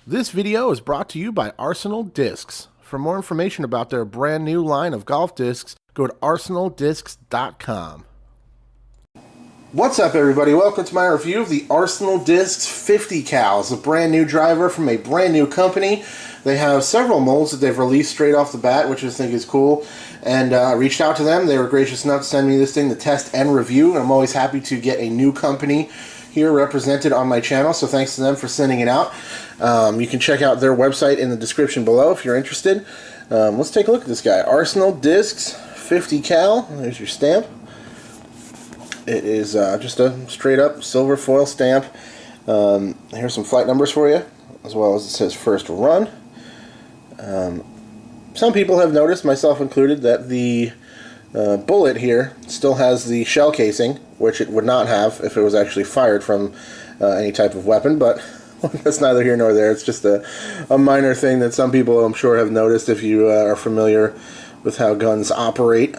This video is brought to you by Arsenal Discs. For more information about their brand new line of golf discs, go to arsenaldiscs.com. What's up, everybody? Welcome to my review of the Arsenal Discs 50 Cal. It's a brand new driver from a brand new company. They have several molds that they've released straight off the bat, which I think is cool. And I reached out to them. They were gracious enough to send me this thing to test and review. And I'm always happy to get a new company here represented on my channel, so thanks to them for sending it out. You can check out their website in the description below if you're interested. Let's take a look at this guy. Arsenal Discs 50 Cal. There's your stamp. It is just a straight up silver foil stamp. Here's some flight numbers for you, as well as it says first run. Some people have noticed, myself included, that the bullet here still has the shell casing, which it would not have if it was actually fired from any type of weapon, but that's neither here nor there. It's just a minor thing that some people, I'm sure, have noticed if you are familiar with how guns operate.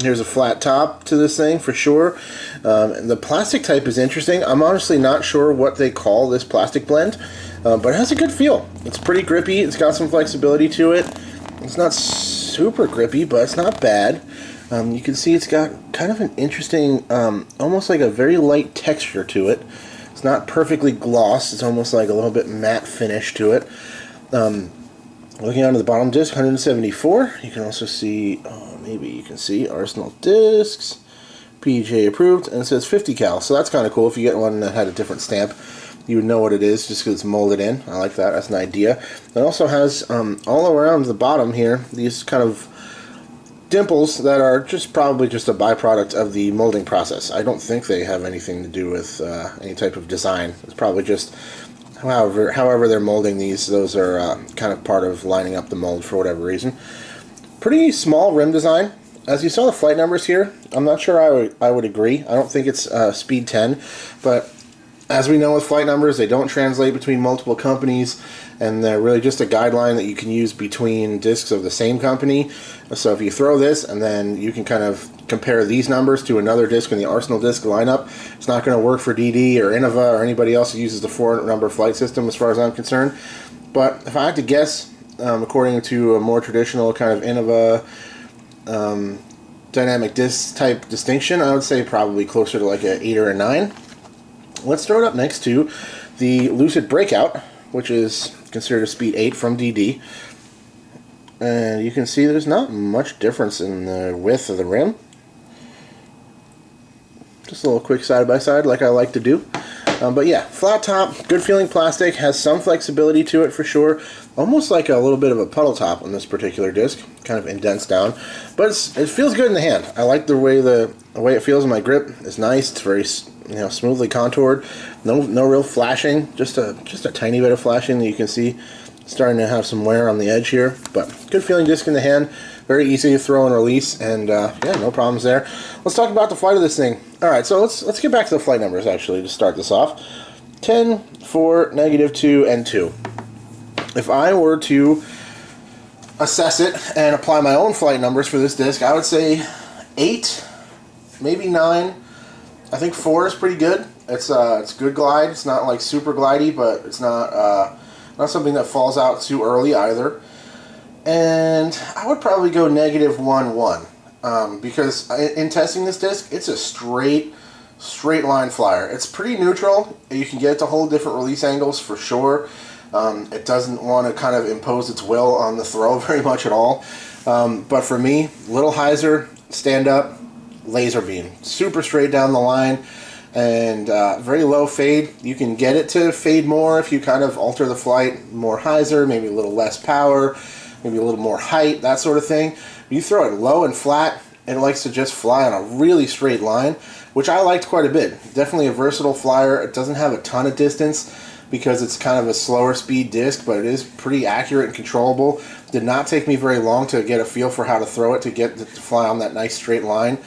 Here's a flat top to this thing for sure. The plastic type is interesting. I'm honestly not sure what they call this plastic blend, but it has a good feel. It's pretty grippy. It's got some flexibility to it. It's not super grippy, but it's not bad. You can see it's got kind of an interesting, almost like a very light texture to it. It's not perfectly gloss. It's almost like a little bit matte finish to it. Looking onto the bottom disc, 174. You can also see, maybe you can see Arsenal Discs, PGA approved, and it says 50 cal. So that's kind of cool. If you get one that had a different stamp, you would know what it is just because it's molded in. I like that. That's an idea. It also has all around the bottom here these kind of dimples that are probably just a byproduct of the molding process. I don't think they have anything to do with any type of design. It's probably just however they're molding these. Those are kind of part of lining up the mold for whatever reason. Pretty small rim design. As you saw the flight numbers here, I'm not sure I would agree. I don't think it's speed 10, but as we know with flight numbers, they don't translate between multiple companies, and they're really just a guideline that you can use between discs of the same company. So if you throw this, and then you can kind of compare these numbers to another disc in the Arsenal disc lineup, it's not going to work for DD or Innova or anybody else who uses the 4-number flight system as far as I'm concerned. But if I had to guess, according to a more traditional kind of Innova dynamic disc type distinction, I would say probably closer to like an 8 or a 9. Let's throw it up next to the Lucid Breakout, which is considered a speed 8 from DD. And you can see there's not much difference in the width of the rim. Just a little quick side-by-side like I like to do. But yeah, flat top, good feeling plastic, has some flexibility to it for sure. Almost like a little bit of a puddle top on this particular disc, kind of indents down. But it feels good in the hand. I like the way it feels in my grip. It's nice. It's very smoothly contoured. No real flashing. Just a tiny bit of flashing that you can see starting to have some wear on the edge here. But good feeling disc in the hand. Very easy to throw and release, and yeah, no problems there. Let's talk about the flight of this thing. All right, so let's get back to the flight numbers actually to start this off. 10, 4, -2, and 2. If I were to assess it and apply my own flight numbers for this disc, I would say 8, maybe 9. I think 4 is pretty good. It's good glide. It's not like super glidey, but it's not something that falls out too early either. And I would probably go -1, because in testing this disc, it's a straight line flyer. It's pretty neutral. You can get it to hold different release angles for sure. It doesn't want to kind of impose its will on the throw very much at all. But for me, little hyzer, stand up, laser beam. Super straight down the line, and very low fade. You can get it to fade more if you kind of alter the flight, more hyzer, maybe a little less power, maybe a little more height, that sort of thing. You throw it low and flat, it likes to just fly on a really straight line, which I liked quite a bit. Definitely a versatile flyer. It doesn't have a ton of distance because it's kind of a slower speed disc, but it is pretty accurate and controllable. Did not take me very long to get a feel for how to throw it to get it to fly on that nice straight line.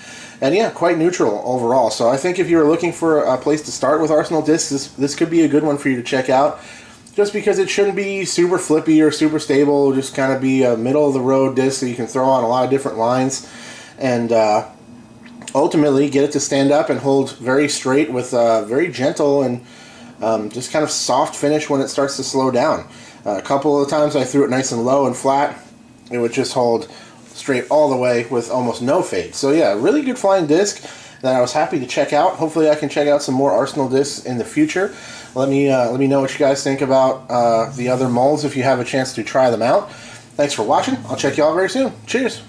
And yeah, quite neutral overall. So I think if you were looking for a place to start with Arsenal discs, this could be a good one for you to check out. Just because it shouldn't be super flippy or super stable, just kind of be a middle-of-the-road disc that you can throw on a lot of different lines. And ultimately get it to stand up and hold very straight with very gentle and Just kind of soft finish when it starts to slow down. A couple of times I threw it nice and low and flat. It would just hold straight all the way with almost no fade. So yeah, really good flying disc that I was happy to check out. Hopefully I can check out some more Arsenal discs in the future. Let me know what you guys think about the other molds if you have a chance to try them out. Thanks for watching. I'll check you all very soon. Cheers.